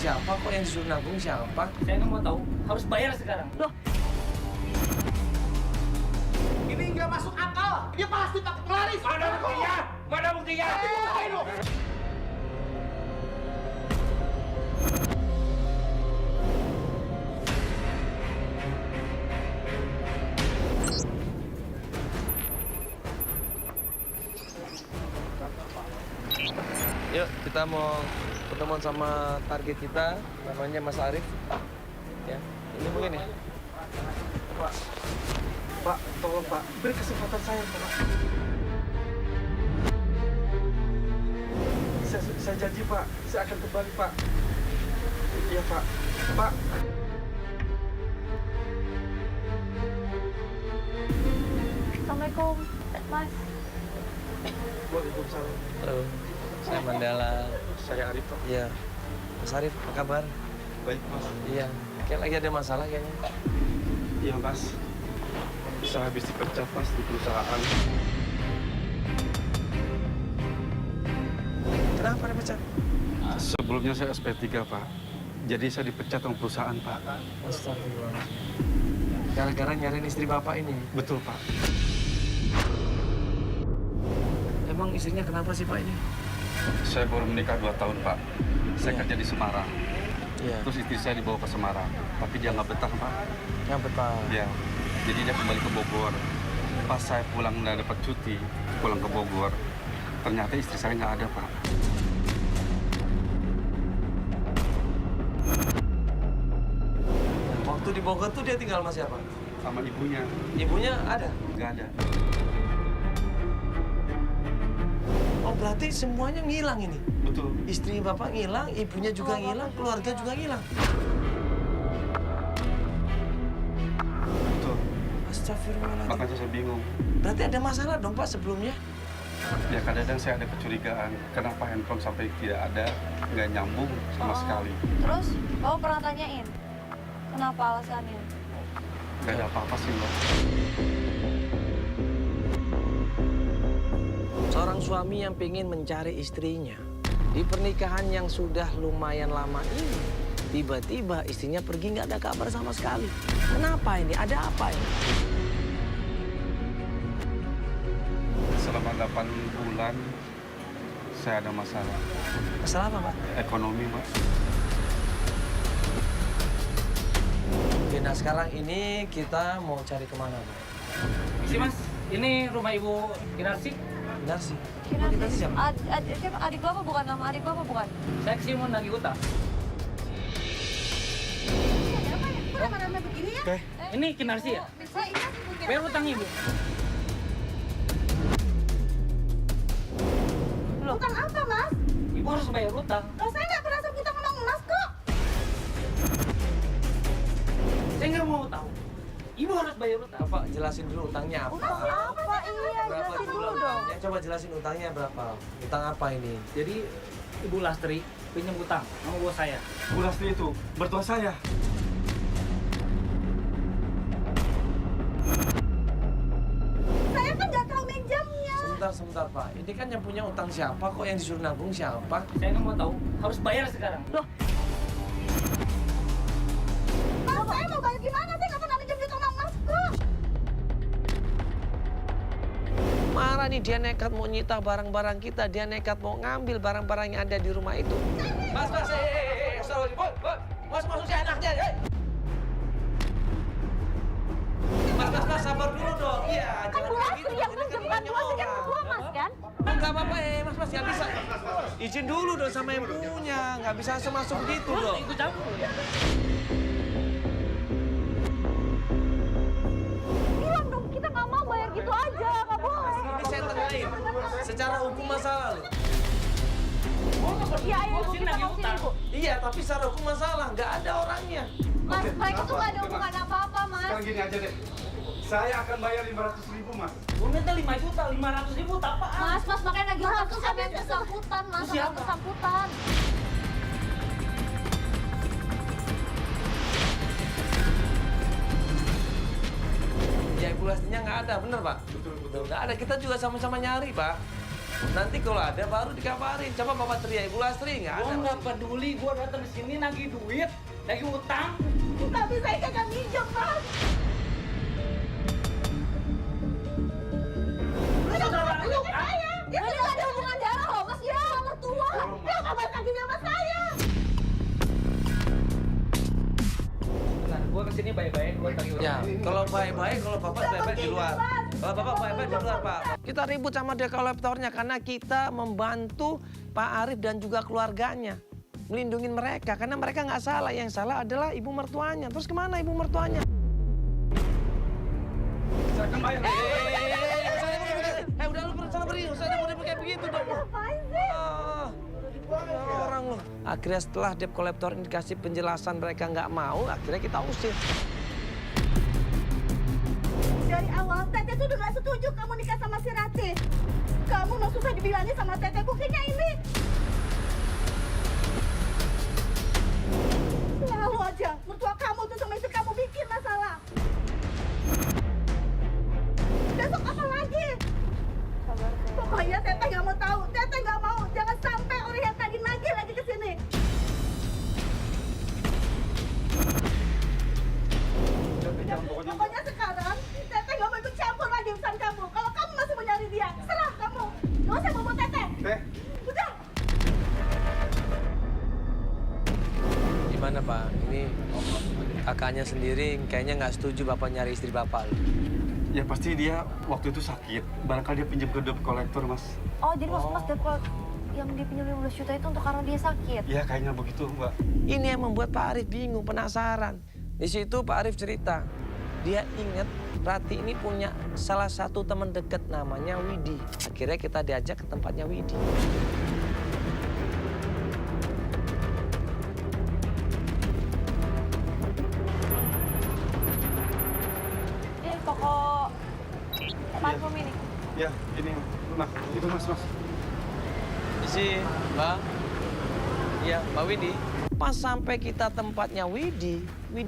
siapa kok yang disuruh nabung siapa? Saya nggak mau tahu, harus bayar sekarang. Loh, Ini nggak masuk akal. Dia pasti pakai pelaris. Mana buktinya? Mana buktinya? Yuk, kita mau ketemuan sama target kita, namanya Mas Arif. Ya, ini mungkin ya. Pak, tolong Pak, beri kesempatan saya Pak. Saya janji Pak, saya akan kembali Pak. Iya Pak. Pak. Assalamualaikum, Mas. Waalaikumsalam. Halo, saya Mandala. Saya Arif Pak. Iya, Mas Arif, apa kabar? Baik Mas. Iya, kayak lagi ada masalah kayaknya. Iya Mas. Saya habis dipecat Mas di perusahaan. Kenapa dipecat? Sebelumnya saya SP3 Pak. Jadi saya dipecat sama perusahaan Pak. Astagfirullah. Gara-gara nyariin istri bapak ini. Betul Pak. Emang istrinya kenapa sih Pak ini? Saya baru menikah 2 tahun Pak. Saya kerja di Semarang. Iya, Terus istri saya dibawa ke Semarang. Tapi dia nggak betah Pak. yang betah. Ya, jadi dia kembali ke Bogor. Pas saya pulang dan dapat cuti, pulang ke Bogor, ternyata istri saya nggak ada, Pak. Waktu di Bogor tuh dia tinggal sama siapa? Sama ibunya, Ibunya ada? nggak ada. Oh, berarti semuanya ngilang ini? Betul. Istri bapak ngilang, ibunya juga ngilang, keluarga juga ngilang. Betul. Astagfirullahaladzim. Makanya saya bingung. Berarti ada masalah dong Pak sebelumnya? Ya kadang-kadang saya ada kecurigaan, kenapa handphone sampai tidak ada, nggak nyambung sama sekali. Terus, kamu pernah tanyain? Kenapa alasannya? Nggak ada apa-apa sih, Mbak. Seorang suami yang ingin mencari istrinya di pernikahan yang sudah lumayan lama ini, tiba-tiba istrinya pergi nggak ada kabar sama sekali. Kenapa ini? Ada apa ini? Selama 8 bulan, saya ada masalah. Masalah apa Pak? Ekonomi, Mbak. Oke, nah sekarang ini kita mau cari kemana Pak? Isi Mas, ini rumah Ibu Kinarsi. Benar sih. Kira siapa? siapa? Adik bapak bukan? Nama adik bapak bukan? Saya kesini mau nagih utang. Kok nama-nama begini ya? Ini Kinarsi ya? Bisa iya mungkin. Bayar utang Ibu. Bukan apa, Mas? Ibu harus bayar utang. Loh, saya nggak pernah sebut sama Mas kok. Saya nggak mau tahu. Ibu harus bayar utang. Bapak jelasin dulu utangnya apa? Apa? Iya, Berapa jelasin dulu bulan dong. utangnya? Coba jelasin utangnya berapa? Utang apa ini? Jadi Ibu Lastri pinjam utang sama bos saya. Bu Lastri itu, bertua saya. Saya kan nggak tahu minjamnya. Sebentar Pak. Ini kan yang punya utang siapa? Kok yang disuruh nabung siapa? Saya nggak mau tahu, harus bayar sekarang. Loh, Mas, saya mau bayar gimana? Saya nggak pernah minjem duit sama Mas kok. Marah nih dia nekat mau nyita barang-barang kita. Dia nekat mau ngambil barang-barang yang ada di rumah itu. Mas, sorry, Mas, masuk si anaknya, Mas, sabar dulu dong. Iya, Kan jangan Bu kayak Lastri gitu. yang Ini minjem, kan bukan Bu Lastri yang berdua, Mas kan? Enggak apa-apa, Mas, nggak bisa. Izin dulu dong sama yang punya. Nggak bisa masuk begitu dong. Ikut campur ya. Bilang dong, kita nggak mau bayar gitu aja, nggak boleh. Ini saya tengahin. Secara hukum masalah loh. Iya, ayo Ibu, kita mau sini, Bu. Iya, tapi secara hukum masalah. Nggak ada orangnya. Mas, mereka tuh nggak ada hubungan apa-apa, Mas. Sekarang gini aja deh. Saya akan bayar 500.000, Mas. Gue minta 5 juta, 500.000 apaan? Mas, makanya lagi utang tuh sama yang bersangkutan, Mas, sama yang bersangkutan. Ya, Ibu Lastinya nggak ada, bener Pak? Betul. Nggak ada, kita juga sama-sama nyari Pak. Nanti kalau ada baru dikabarin. Coba Bapak teriak Ibu Lastri, nggak ada. Gua nggak peduli, gua datang ke sini nagih duit, nagih utang. Tapi saya kagak minjem, Mas. Lu saya. Ya tidak ada hubungan darah loh, Mas. Ya, mertua. Ya, kabar lagi sama saya. Nah, gua kesini baik-baik, gua tagih utang. Ya, kalau baik-baik, kalau Bapak baik-baik di luar. Kalau Bapak baik-baik di luar, Pak. Kita ribut sama dekolektornya karena kita membantu Pak Arif dan juga keluarganya. Melindungi mereka, karena mereka nggak salah. Yang salah adalah ibu mertuanya. Terus kemana ibu mertuanya? Saya akan bayar. Udah lu sana beri, usah mau kayak begitu dong. Ngapain sih? Orang loh. Akhirnya setelah debt collector ini dikasih penjelasan mereka nggak mau, akhirnya kita usir. Dari awal, Teteh tuh udah gak setuju kamu nikah sama si Ratih. Kamu mau susah dibilangin sama Teteh, buktinya ini. Selalu aja, mertua kamu tuh sama istri kamu bikin masalah. Besok apa lagi? Pokoknya Teteh gak mau tahu, Teteh gak mau. Jangan sampai orang yang tadi nagih lagi ke sini. Pokoknya sekarang, Teteh gak mau ikut campur lagi urusan kamu. Kalau kamu masih mau nyari dia, serah kamu. Gak usah bawa Teteh. Udah. Gimana Pak? Ini kakaknya sendiri kayaknya nggak setuju Bapak nyari istri Bapak. Ya pasti dia waktu itu sakit. Barangkali dia pinjam ke debt collector, Mas. Oh, jadi maksud Mas debt yang dipinjam 15 juta itu untuk karena dia sakit? Ya kayaknya begitu, Mbak. Ini yang membuat Pak Arif bingung, penasaran. Di situ Pak Arif cerita, dia ingat Rati ini punya salah satu teman dekat namanya Widi. Akhirnya kita diajak ke tempatnya Widi. Ini toko parfum ini. Ya, ini. Nah, itu Mas. Isi, Mbak. Iya, Mbak Widi. Pas sampai kita tempatnya Widi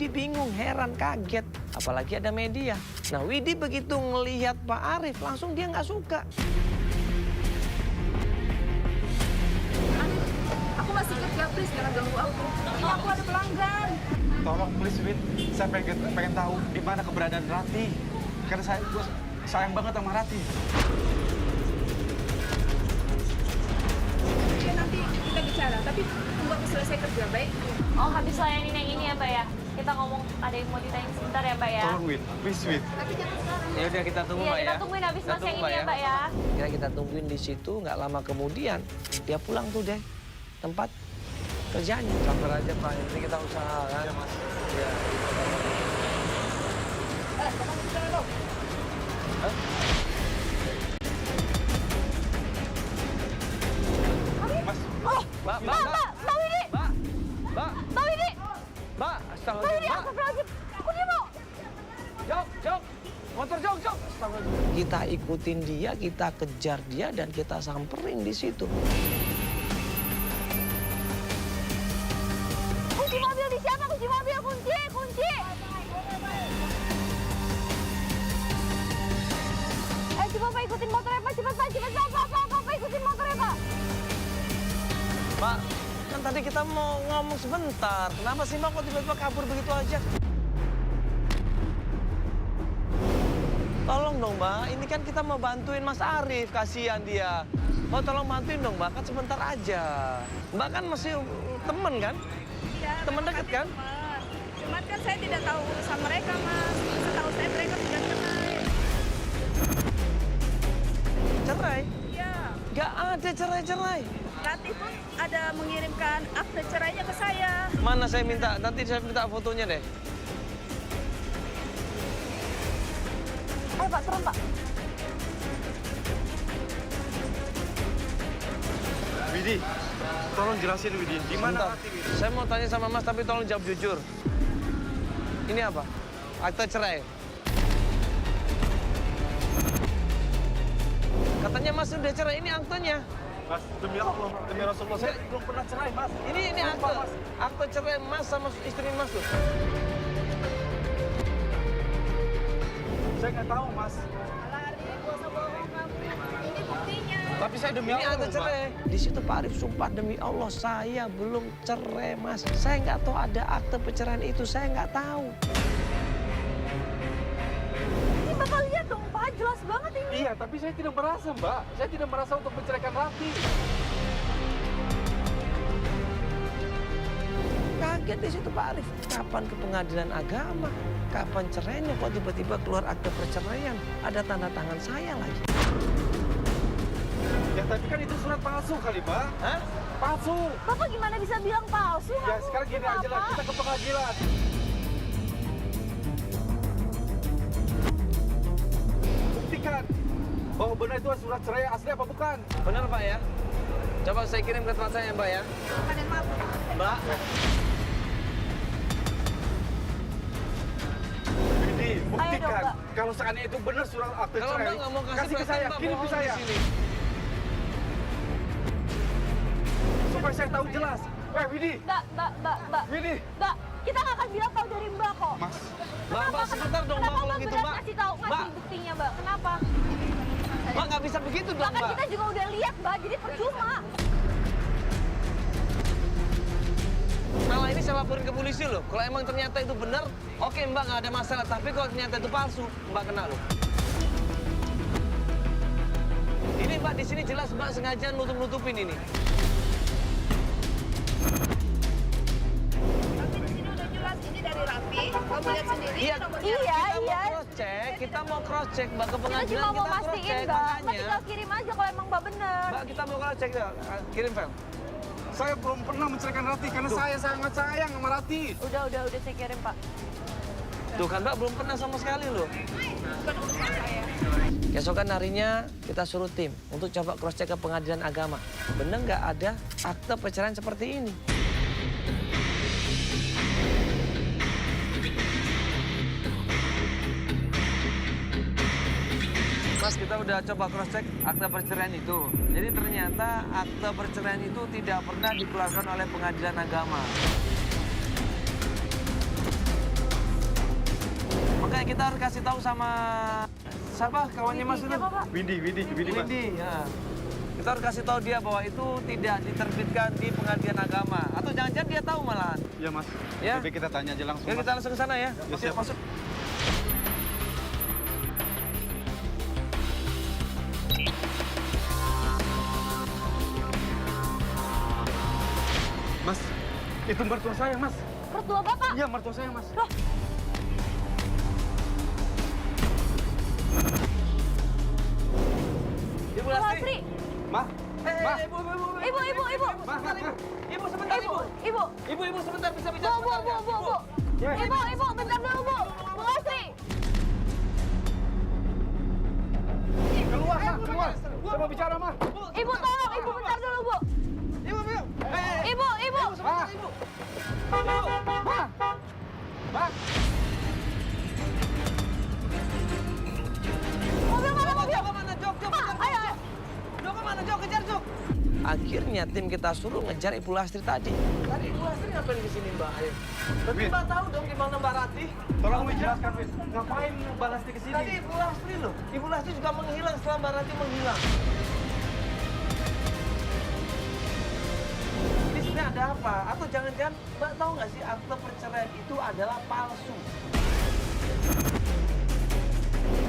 bingung, heran, kaget. Apalagi ada media. Nah, Widi begitu ngelihat Pak Arif, langsung dia nggak suka. Aku masih kerja, please, jangan ganggu aku. Ini aku ada pelanggan. Tolong please, Win. Saya pengen tahu di mana keberadaan Rati. Karena saya sayang banget sama Rati. Ya, nanti kita bicara, tapi tunggu aku selesai kerja, baik? Oh, habis layanin yang ini ya, Mbak ya? Kita ngomong, ada yang mau ditanya sebentar ya, Mbak ya? Tolong, Win. Please, Win. Tapi jangan sekarang. Ya udah kita tunggu, Iya, Mbak ya. kita tungguin habis Kita Mas yang tunggu, ini ya, Mbak ya. Kira kita tungguin di situ, nggak lama kemudian dia pulang tuh deh tempat kerjanya. Sabar aja Pak, ini kita usahakan. Iya Mas. Iya. Hah? Mas. Mbak, Mbak Widi! Mbak Widi! Mbak, Mbak astagfirullah. Widi, astagfirullahaladzim. Aku dia mau. Jok. Motor jok. Astagfirullah. Kita ikutin dia, kita kejar dia, dan kita samperin di situ. Kunci mobil di siapa? Kunci mobil, kunci. Coba Pak ikutin motornya, Pak. Cepat, Pak. Pak, ikutin motornya, Pak. Pak, kan tadi kita mau ngomong sebentar. Kenapa sih Mbak kok tiba-tiba kabur begitu aja? Tolong dong Mbak, ini kan kita mau bantuin Mas Arif, kasihan dia. Oh tolong bantuin dong Mbak, kan sebentar aja. Mbak kan masih temen kan? Iya. Teman dekat kan? Cuman kan saya tidak tahu urusan mereka, Mas. Setahu saya mereka sudah cerai. Cerai? Iya. Gak ada cerai-cerai. Rati pun ada mengirimkan akte cerainya ke saya. Mana saya minta, nanti saya minta fotonya deh. Ayo Pak, turun Pak. Widi, tolong jelasin Widi, di mana Sebentar. Rati, Widi? Saya mau tanya sama Mas, tapi tolong jawab jujur. Ini apa? Akte cerai. Katanya Mas udah cerai, ini aktenya. Mas, demi Allah, demi Rasulullah, saya belum pernah cerai, Mas. Ini akte. Akte cerai Mas sama istri Mas tuh. Saya nggak tahu, Mas. Lari, gak usah bohong kamu. Ini buktinya. Tapi saya demi Ini Allah, akte cerai. Di situ Pak Arif sumpah demi Allah saya belum cerai Mas. Saya nggak tahu ada akte perceraian itu, saya nggak tahu. Ini Bapak lihat dong Pak, jelas banget ini. Iya, tapi saya tidak merasa, Mbak. Saya tidak merasa untuk menceraikan Rati. Kaget di situ Pak Arif. Kapan ke pengadilan agama? Kapan cerainya? Kok tiba-tiba keluar akte perceraian? Ada tanda tangan saya lagi. Ya, tapi kan itu surat palsu kali, Mbak. Hah? Palsu. Bapak gimana bisa bilang palsu? Ya, sekarang gini aja lah, kita ke pengadilan. Buktikan bahwa benar itu surat cerai asli apa bukan? Benar Pak ya? Coba saya kirim ke tempat saya Mbak ya. Mbak. Ini buktikan dong, Mbak. kalau seandainya itu benar surat akte Kalau cerai. Mbak nggak mau kasih ke saya, Mbak kirim ke bohong saya. di sini. Supaya saya tahu jelas. Widi, Mbak. Widi. Mbak, kita nggak akan bilang tahu dari Mbak kok. Mas, Mbak, sebentar dong Mbak Kenapa kalau Mbak gitu berat Mbak. ngasih tahu, Mbak, ngasih buktinya Mbak? Kenapa? Mbak nggak bisa begitu dong Bahkan Mbak. kita juga udah lihat Mbak, jadi percuma. Malah ini saya laporin ke polisi loh. Kalau emang ternyata itu benar, oke Mbak nggak ada masalah. Tapi kalau ternyata itu palsu, Mbak kena loh. Ini Mbak di sini jelas Mbak sengaja nutup-nutupin ini. Tapi di sini udah jelas ini dari Rafi. Kamu lihat sendiri. Iya, Iya. kita mau cross check Mbak ke Kita pengadilan cuma mau cross mastiin check Mbak. Mbak makanya. tinggal kirim aja kalau emang Mbak bener. Mbak kita mau cross check ya. Kirim file. saya belum pernah menceraikan Rati karena saya sangat sayang sama Rati. Udah saya kirim Pak. Tuh kan Mbak belum pernah sama sekali loh. Keesokan harinya kita suruh tim untuk coba cross check ke pengadilan agama. Bener nggak ada akte perceraian seperti ini? Mas, kita udah coba cross check akte perceraian itu. Jadi ternyata akte perceraian itu tidak pernah dikeluarkan oleh pengadilan agama. Makanya kita harus kasih tahu sama siapa kawannya Mas itu? Siapa Pak? Widi, Mas. Widi, ya. Kita harus kasih tahu dia bahwa itu tidak diterbitkan di pengadilan agama. Atau jangan-jangan dia tahu malahan. Iya, Mas. Ya. Lebih kita tanya aja langsung. Ya Mas. kita langsung ke sana ya. Ya, siap. Masuk. Mas, itu mertua saya, Mas. Mertua Bapak. Iya, mertua saya, Mas. Loh, Ibu Bu Lastri. Lastri. Ma, Ma. Ibu. Ibu. Sebentar, Ibu. Ibu sebentar, Ibu. Ibu sebentar bisa bicara Bu. sebentar nggak? Ibu, bentar dulu Bu. Bu Lastri. Keluar, Ma, keluar. Saya mau bicara, Ma. Ibu tolong, Ibu bentar dulu Bu. Ibu. Ibu. Sebentar, Ibu. Ma. Ma. Mobil mana mobil? Joko mana, Jok? Pak, ayo. Joko mana, Jok? Kejar, Jok. Akhirnya tim kita suruh ngejar Ibu Lastri tadi. Tadi Ibu Lastri ngapain di sini, Mbak? Ayo. Tapi Win. Mbak tahu dong gimana Mbak Rati? Tolong dijelaskan, Wid. Ngapain Mbak Lastri ke sini? Tadi Ibu Lastri loh. Ibu Lastri juga menghilang setelah Mbak Rati menghilang. Di sini ada apa? Atau jangan-jangan Mbak tahu nggak sih akte perceraian itu adalah palsu?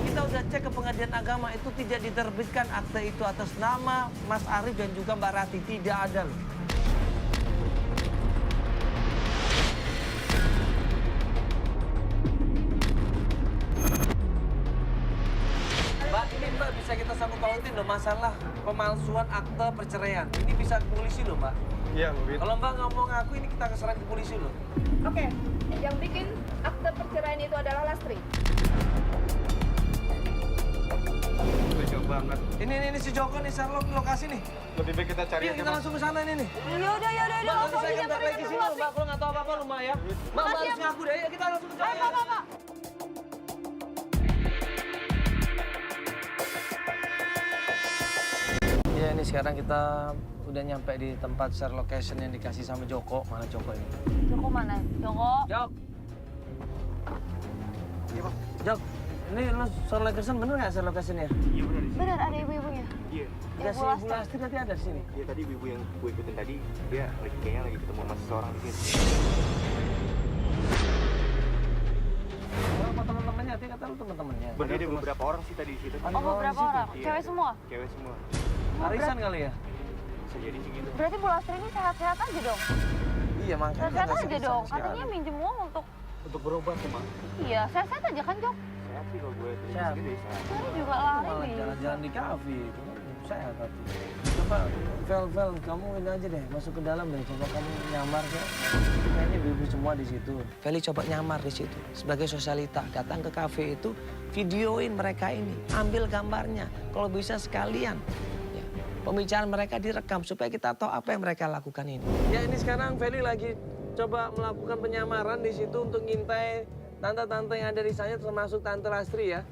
Kita udah cek ke pengadilan agama itu tidak diterbitkan akte itu atas nama Mas Arif dan juga Mbak Rati. Tidak ada loh. Mbak, ini Mbak bisa kita sangkut pautin loh masalah pemalsuan akte perceraian. Ini bisa ke polisi loh Mbak. Iya, Wid. Kalau Mbak nggak mau ngaku ini kita keserahin ke polisi loh. Oke, yang bikin akte perceraian itu adalah Lastri. Tega banget. Ini si Joko nih, Sherlock lokasi nih. Lebih baik kita cari Yuk aja, kita Mas. langsung ke sana nih. Yaudah. Mbak, nanti saya akan balik ke sini loh, Bu Mbak. Kalau nggak tahu apa-apa loh, Mbak ya. Mbak Makasih harus ya, ngaku deh. Yuk kita langsung ke Joko. Ayo, Pak. Ya ini sekarang kita udah nyampe di tempat share location yang dikasih sama Joko. Mana Joko ini? Joko mana? Joko. Jok. Jok, ini lo share location bener nggak share location ya? Benar ada ibu-ibunya. Iya. Ya si Bu Lastri nanti ada di sini. Iya tadi ibu yang gue ikutin tadi, dia kayaknya lagi ketemu sama seseorang di sini. Apa teman-temannya? Dia kata lu teman-temannya. Bener ada beberapa orang sih tadi di situ. Oh, beberapa orang? Iya. Cewek semua? Cewek semua. Arisan kali ya? Bisa jadi sih gitu. Berarti Bu Lastri ini sehat-sehat aja dong? Iya makanya. Sehat-sehat nggak aja serius dong? sama sekali. Katanya minjem uang untuk... Untuk berobat ya, Mak. Iya, sehat-sehat aja kan, Jok? Sehat sih kalau gue terus Sehat. gitu ya, sehat. Tadi juga lari Malah nih. jalan-jalan di kafe itu kan sehat tapi. Coba Vel, kamu ini aja deh, masuk ke dalam deh. Coba kamu nyamar ya. Kayaknya ibu semua di situ. Feli coba nyamar di situ sebagai sosialita. Datang ke kafe itu, videoin mereka ini, ambil gambarnya. Kalau bisa sekalian. Ya, pembicaraan mereka direkam supaya kita tahu apa yang mereka lakukan ini. Ya ini sekarang Feli lagi coba melakukan penyamaran di situ untuk ngintai tante-tante yang ada di sana termasuk Tante Lastri ya.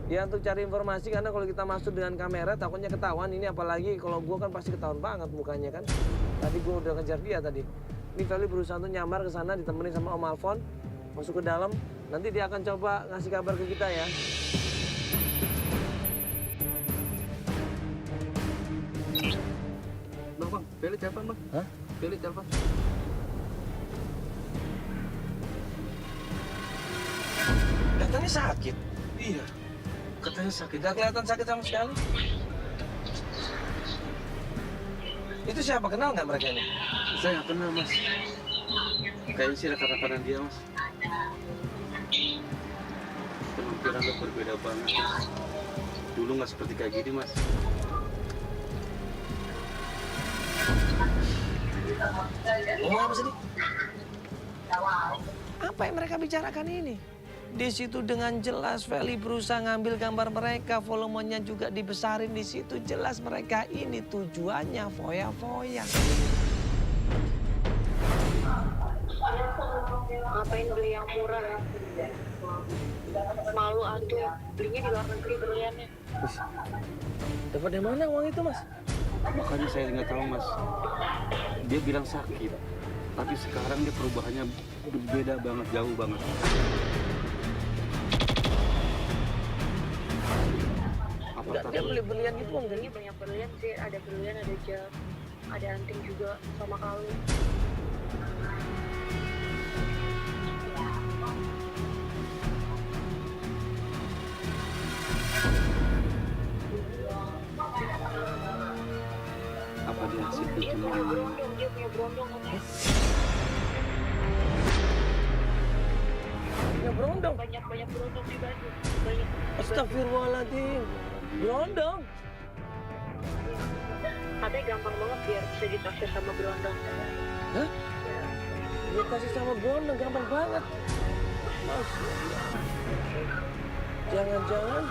Ya untuk cari informasi karena kalau kita masuk dengan kamera takutnya ketahuan ini apalagi kalau gue kan pasti ketahuan banget mukanya kan. Tadi gue udah ngejar dia tadi. Ini Feli berusaha untuk nyamar ke sana ditemenin sama Om Alfon. Masuk ke dalam nanti dia akan coba ngasih kabar ke kita ya. Bang, Feli telepon bang. Hah? Feli telepon. Katanya sakit. Iya, katanya sakit. Gak kelihatan sakit sama sekali. Itu siapa? Kenal nggak mereka ini? Saya nggak kenal mas. Kayaknya sih rekan-rekanan dia mas. Penampilannya berbeda banget mas. Dulu nggak seperti kayak gini mas. Ngomong apa sih? Apa yang mereka bicarakan ini? Di situ dengan jelas Feli berusaha ngambil gambar mereka, volumenya juga dibesarin di situ. Jelas mereka ini tujuannya foya-foya. Ngapain beli yang murah? Malu atuh, belinya di luar negeri berliannya. Dapat dari mana uang itu, Mas? Makanya saya nggak tahu mas. Dia bilang sakit, tapi sekarang dia perubahannya berbeda banget, jauh banget. Apa Enggak, dia beli berlian gitu uang Belinya banyak berlian sih, ada berlian, ada jam, ada anting juga, sama kalung. Apa dia hasil Dia punya pencemaran? berondong, dia punya berondong katanya. Ya berondong. Banyak berondong di Bandung, banyak. Astagfirullahaladzim. Berondong. Katanya gampang banget biar bisa ditaksir sama berondong. Hah? Dia kasih sama berondong, gampang banget. Masya Allah. Jangan-jangan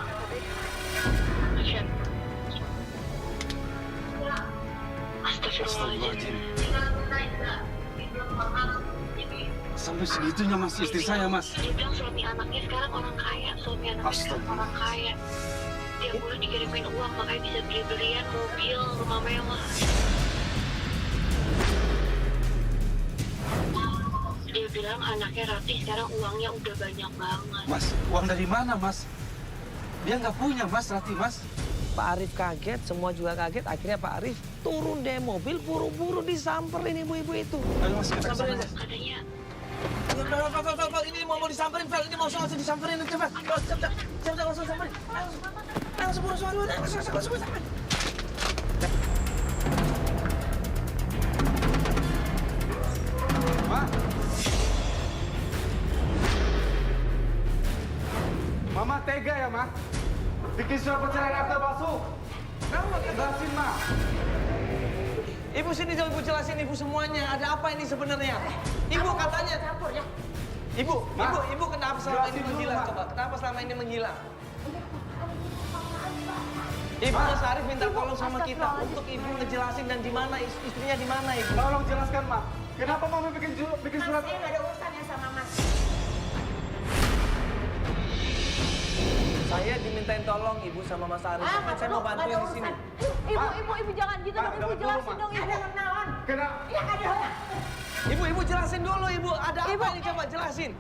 Astagfirullahaladzim. Sampai segitunya mas, istri saya mas. Dia bilang suami anaknya sekarang orang kaya, suami anaknya sekarang orang kaya. Tiap bulan dikirimin uang, makanya bisa beli-belian, mobil, rumah mewah. Dia bilang anaknya Ratih sekarang uangnya udah banyak banget. Mas, uang dari mana mas? Dia nggak punya mas, Rati mas. Pak Arif kaget, semua juga kaget. Akhirnya Pak Arif turun dari mobil, buru-buru disamperin ibu-ibu itu. Ayo mas, kita Samperin kesana. aja. Katanya Fel, ini mau disamperin, Fel. Ini mau langsung disamperin, cepat. Cepat, langsung samperin. Langsung buru-buru, langsung samperin. Ma? Mama tega ya, Ma? Bikin surat perceraian akta palsu. Kamu jelasin, Ma. Ibu sini jauh, ibu jelasin ibu semuanya. Ada apa ini sebenarnya? Ibu katanya. Ibu kenapa selama ini menghilang? Coba, kenapa selama ini menghilang? Ibu Mas Arif minta tolong sama kita untuk ibu ngejelasin dan di mana istrinya di mana ibu. Tolong jelaskan, Ma. Kenapa Mama bikin surat? Saya nggak ada urusannya sama Mas. Saya dimintain tolong ibu sama Mas Arif. Saya mau bantuin di sini. Ibu jangan gitu dong, ibu jelasin dong, ibu. Kenapa? Ibu jelasin dulu ibu. Ada apa ini coba jelasin.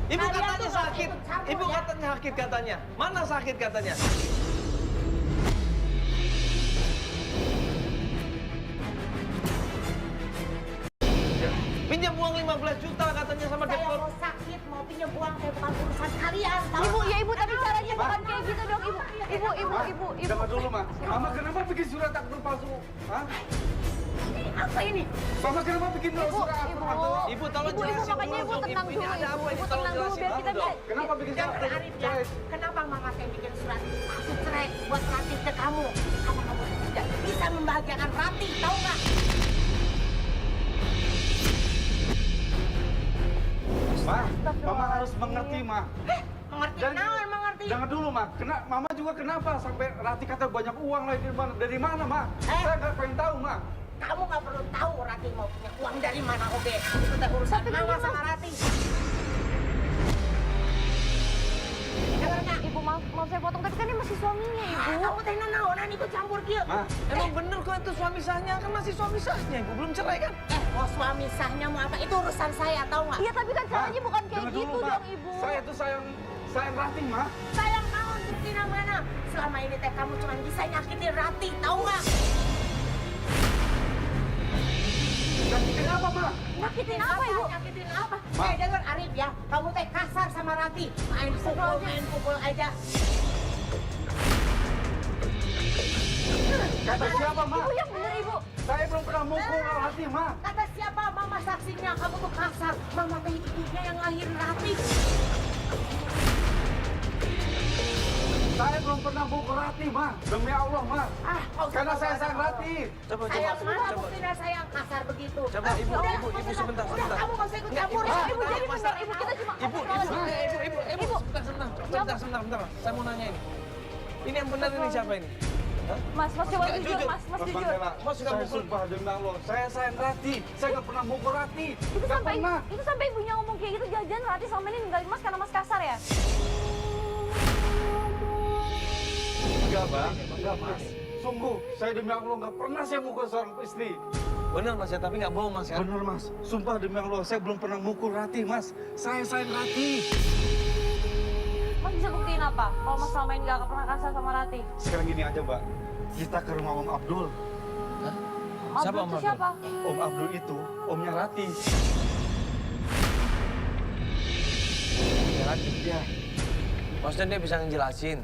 Ibu Kalian katanya tuh nggak sakit. ikut campur, Ibu ya? katanya sakit katanya. Mana sakit katanya? 15 juta katanya sama Saya dekor. mau sakit, mau pinjam uang, saya bukan urusan kalian. Tahu Ibu, nggak? ya ibu, tapi caranya bukan kayak gitu dong, ibu. Ibu. Dengar dulu, Ma. Mama kenapa bikin surat akte palsu? Hah? Apa ini? Mama kenapa bikin surat akte palsu? Ibu tolong Ibu, jelasin makanya dulu. ibu tenang Ini dulu, ada apa? ibu. Ibu Ibu tolong tenang dulu, jelasin biar dulu kita dong. bisa- Kenapa bikin surat Dengar akte Arif ya, cerai? kenapa mama saya bikin surat palsu cerai buat Ratih ke kamu? Karena kamu tidak bisa membahagiakan Ratih, tahu nggak? Ma, Mama harus mengerti, Ma. Mengerti? Dan- Naon mengerti? Jangan dulu, Ma. Mama juga kenapa sampai Ratih kata banyak uang lagi dari mana, Ma? Saya nggak pengen tahu, Ma. Kamu nggak perlu tahu Ratih mau punya uang dari mana, Obe. Itu teh urusan mama sama Ratih. Dengarnya, Ibu, maaf saya potong, tapi kan ini masih suaminya, ibu. kamu teh naonan ikut campur kieu. Ma, Emang bener kok itu suami sahnya, kan masih suami sahnya, Ibu belum cerai kan? Mau suami sahnya mau apa? Itu urusan saya, tahu nggak? Iya, tapi kan caranya bukan kayak dengar gitu dulu, Ma. dong, ibu. Saya tuh sayang Ratih, Ma. Sayang naon bukti mana? Selama ini teh kamu cuma bisa nyakitin Ratih, tahu nggak? Nyakitin apa, Ma? Nyakitin apa, Ibu? Nyakitin apa? Dengar Arif ya, kamu teh kasar sama Ratih. Main pukul aja. Kata siapa, Ma? Ibu yang bener, ibu. Saya belum pernah mukul Ratih, Ma. Kata siapa? Mama saksinya, kamu tuh kasar. Mama teh ibunya yang lahirin Ratih. Saya belum pernah mukul Ratih, Ma. Demi Allah, Ma. Karena saya sayang Ratih. Coba, Saya coba, mana coba. buktinya saya yang kasar begitu? Coba, Ibu, sebentar. Udah, kamu nggak usah ikut campur. Ibu, jadi bener, ibu. Kita cuma Ibu, sebentar. Saya mau nanya ini. Ini yang benar ini siapa ini? Mas coba Nggak, jujur, jujur. mas Mas jujur. Mandela, Mas sudah saya mukul. sumpah demi Allah, saya sayang Ratih. Saya nggak pernah mukul Ratih. Nggak pernah. Itu sampai ibunya ngomong kayak gitu, jajan Ratih selama ini ninggalin mas karena mas kasar ya? Enggak, Bang. Enggak, Mas. Sungguh, saya demi Allah nggak pernah saya mukul seorang istri. Benar Mas ya, tapi nggak bohong Mas kan? Bener, Mas. Sumpah demi Allah, saya belum pernah mukul Ratih, Mas. Saya sayang Ratih. Mas bisa buktiin apa? Kalau mas selama ini gak pernah kasar sama Ratih? Sekarang gini aja, Mbak. Kita ke rumah Om Abdul. Siapa Om Abdul itu Abdul? siapa? Om Abdul itu, omnya Ratih. Ya Ratih. Ya, Maksudnya dia bisa ngejelasin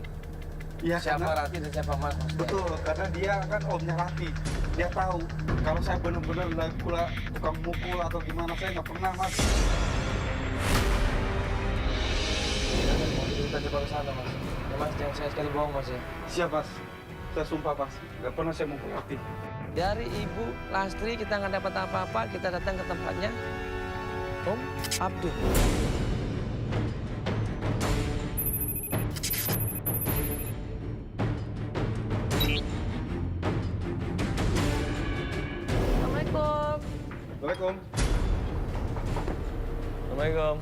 ya siapa karena, Ratih dan siapa Mas? betul, karena dia kan omnya Ratih. Dia tahu kalau saya benar-benar lagi pula tukang mukul atau gimana, saya nggak pernah, Mas. Kita coba ke sana Mas. Ya Mas, jangan saya sekali bohong Mas ya. Siap, Mas. Saya sumpah, Mas. Nggak pernah saya mukul Ratih. Dari Ibu Lastri kita nggak dapat apa-apa, kita datang ke tempatnya Om Abdul. Assalamualaikum. Waalaikumsalam. Assalamualaikum.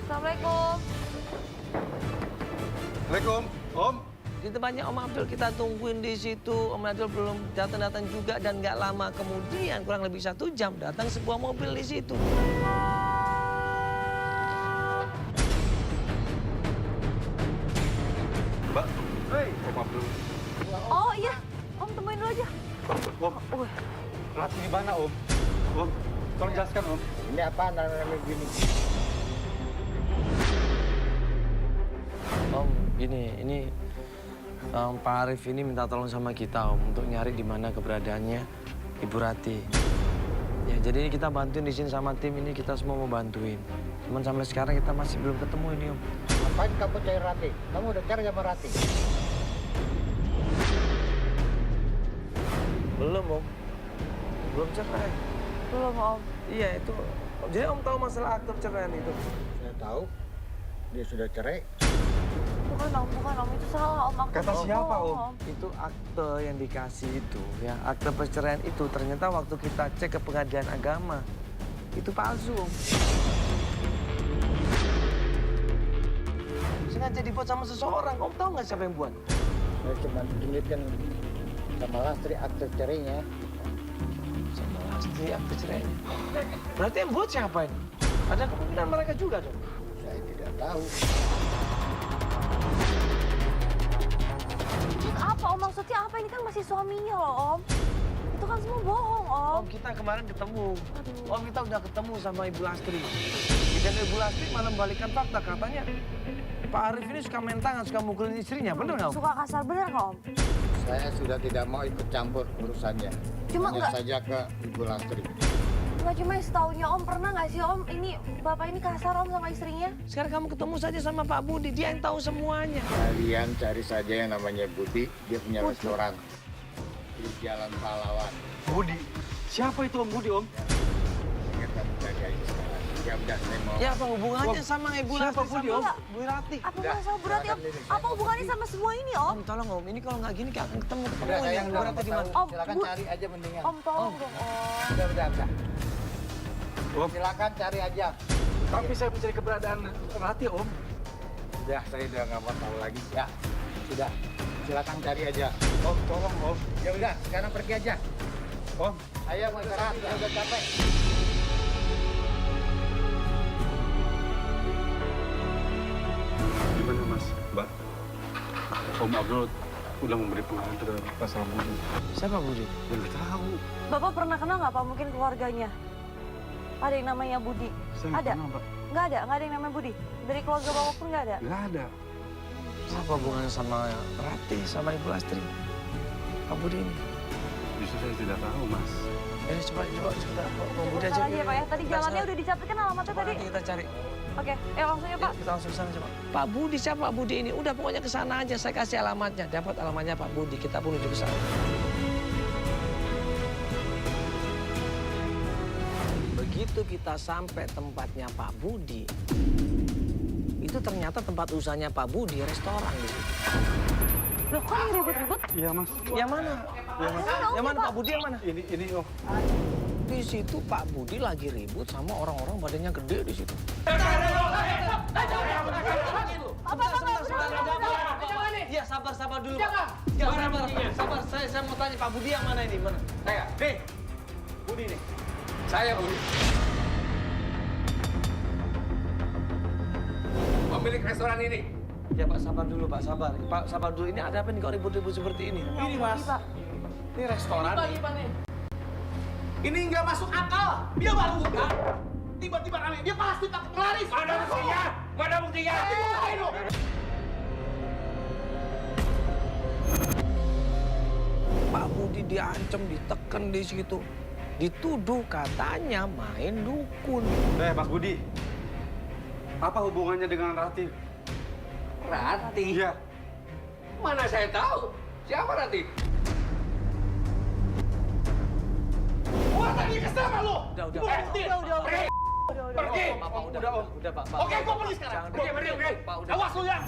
Assalamualaikum. Waalaikumsalam. Om. Di tempatnya Om Abdul kita tungguin di situ. Om Abdul belum datang-datang juga dan nggak lama kemudian kurang lebih 1 jam datang sebuah mobil di situ. Mbak. Hei, Om Abdul. Oh iya, Om temuin dulu aja. Om. Ratih di mana, Om? Om, tolong jelaskan, Om. Ini apa namanya gini? Om, ini Pak Arif ini minta tolong sama kita Om untuk nyari di mana keberadaannya Ibu Ratih. Ya, jadi kita bantuin di sini sama tim ini, kita semua mau bantuin. Cuman sampai sekarang kita masih belum ketemu ini Om. Ngapain kamu cari Ratih? Kamu udah cari sama Ratih? Belum Om, belum cerai. Belum Om. Iya itu. Jadi Om tahu masalah akte perceraian itu? Saya tahu. Dia sudah cerai. Bukan Om, itu salah Om. Kata siapa, Om? Itu akte yang dikasih itu, ya akte perceraian itu ternyata waktu kita cek ke pengadilan agama itu palsu Om. Sengaja dibuat sama seseorang, Om tahu nggak siapa yang buat? Saya cuma dilihatkan sama Lastri akte cerainya. Sama Lastri akte cerainya. Berarti yang buat siapa ini? Ada kemungkinan mereka juga dong. Saya tidak tahu. Apa Om? Maksudnya apa? Ini kan masih suaminya loh Om. Itu kan semua bohong, Om. Om, kita kemarin ketemu. Om, kita udah ketemu sama Ibu Lastri. Dan Ibu Lastri malah membalikkan fakta. Katanya Pak Arif ini suka main tangan, suka mukulin istrinya. Bener nggak, Om? Suka kasar bener nggak, Om? Saya sudah tidak mau ikut campur urusannya. Cuma Hanya enggak. saja ke Ibu Lastri. Nggak cuma setaunya Om, pernah nggak sih Om, ini Bapak ini kasar Om sama istrinya? Sekarang kamu ketemu saja sama Pak Budi. Dia yang tahu semuanya. Kalian cari saja yang namanya Budi, dia punya restoran di Jalan Pahlawan. Budi. Siapa itu Om Budi, Om? Ingat kamu jaga ini sekarang. Ya udah, saya mau. Ya apa hubungannya sama Ibu Siapa Lastri Budi, sama Om? Bu Rati? Apa masalah berarti Om? Apa hubungannya sama semua ini Om? Om, tolong Om. Ini kalau nggak gini nggak akan ketemu. Udah, saya Bu udah Rati di mana? Om, Silakan Bu- cari aja mendingan. Om tolong dong Om. Udah. Om. Silakan cari aja. Tapi saya mencari keberadaan Rati, Om. Udah, saya udah nggak mau tahu lagi. Ya, sudah. Silakan cari aja. Om, tolong, Om. Ya udah, sekarang pergi aja. Om. Ayo mau istirahat, saya udah capek. Gimana, Mas? Mbak? Om Abdul udah memberi pengaruh terhadap masalah Budi. Siapa Budi? Ya nggak tahu. Bapak pernah kenal nggak Pak mungkin keluarganya? Ada yang namanya Budi? Saya nggak Ada? kenal, Mbak. Nggak ada yang namanya Budi? Dari keluarga Bapak pun nggak ada? Nggak ada. Apa hubungannya sama Rati, sama Ibu Lastri? Pak Budi ini. Justru saya tidak tahu, Mas. Coba Pak Budi aja. Salah aja ya Pak ya, tadi jalannya udah dicatat kan alamatnya Coba tadi? nanti kita cari. Oke, langsung ya Pak. Kita langsung ke sana coba. Pak Budi, siapa Pak Budi ini? Udah pokoknya ke sana aja, saya kasih alamatnya. Dapat alamatnya Pak Budi, kita pun menuju ke sana. Begitu kita sampai tempatnya Pak Budi, itu ternyata tempat usahanya Pak Budi, restoran di situ. Loh kok yang ribut-ribut? Iya, Mas. Yang mana? Yang mana Pak Budi yang mana? Ini, Om. Di situ Pak Budi lagi ribut sama orang-orang badannya gede di situ. Iya, sabar dulu. Pak. Ya, sabar. Saya mau tanya Pak Budi yang mana ini? Mana? Nih, Budi nih. Saya Budi. Pemilik restoran ini. Ya Pak, sabar dulu Pak, sabar. Pak, sabar dulu. Ini ada apa nih kok ribut-ribut seperti ini? Ini Mas. Pak. Ini restoran. Ini nggak masuk akal. Dia baru buka. Tiba-tiba rame. Dia pasti pakai pelaris. Mana buktinya? Mana buktinya? Pak Budi diancam, ditekan di situ. Dituduh katanya main dukun. Mas Budi. Apa hubungannya dengan Rati? Rati? Iya. Mana saya tahu. Siapa Rati? Gua tadi kesel sama lu. Udah. Pergi. Pak, udah Pak. Oke, gua pergi sekarang. Pergi. Pak, udah. Awas lu ya.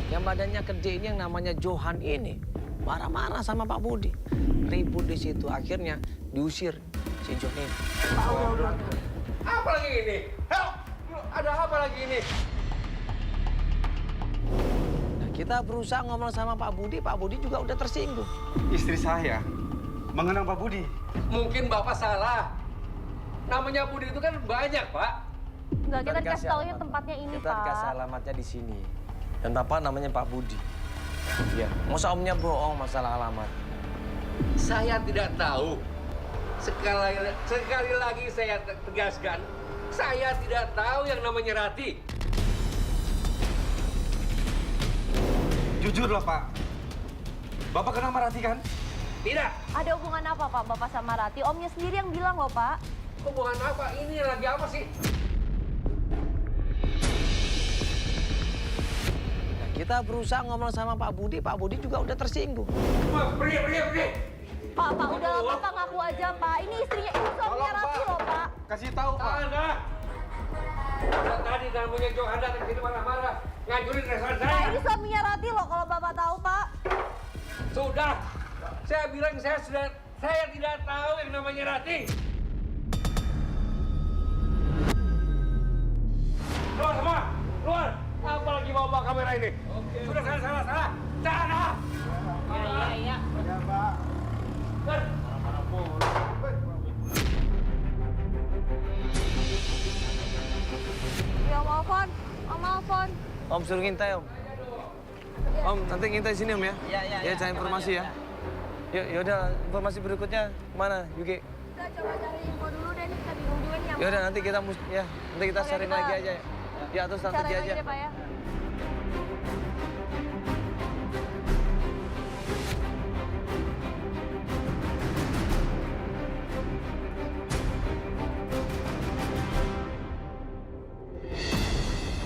Yang badannya gede ini yang namanya Johan ini marah-marah sama Pak Budi. Ribut di situ, akhirnya diusir si Johan ini. Apa lagi ini? Help! Ada apa lagi ini? Nah, kita berusaha ngomong sama Pak Budi juga udah tersinggung. Istri saya mengenang Pak Budi. Mungkin Bapak salah. Namanya Budi itu kan banyak, Pak. Enggak, kita dikasih dikasih taunya alamat. tempatnya ini Kita Pak. dikasih alamatnya di sini. Dan Bapak namanya Pak Budi. Iya, masa omnya bohong masalah alamat. Saya tidak tahu. Sekali lagi saya tegaskan, saya tidak tahu yang namanya Rati. Jujurlah, Pak. Bapak kenal sama Rati kan? Tidak. Ada hubungan apa Pak Bapak sama Rati? Omnya sendiri yang bilang loh Pak. Hubungan apa? Ini lagi apa sih? Nah, kita berusaha ngomong sama Pak Budi juga udah tersinggung. Pergi. Pak, udah lah Pak ngaku aja Pak. Ini istrinya, ini suaminya Rati loh Pak. Kasih tahu, Pak. Anda. Tadi namanya Johan datang ke sini marah-marah. Ngancurin restoran Nah saya. ini suaminya Rati loh kalau Bapak tahu Pak. Sudah. Saya bilang saya tidak tahu yang namanya Rati. Keluar semua. Keluar. Apa lagi bawa kamera ini? Sudah salah. Sana. Iya. Ya, Pak. Ya maafan, Om. Om suruh ngintai, Om. Om, nanti ngintai sini Om ya. Iya. Ya, cari informasi ya. Yaudah, informasi berikutnya mana, Yuki? Kita coba cari info dulu deh, nih, kita bingung juga nih. Yaudah, nanti kita Oke, sharing kita lagi aja ya. Ya, atau Cari strategi lagi aja. deh, Pak ya.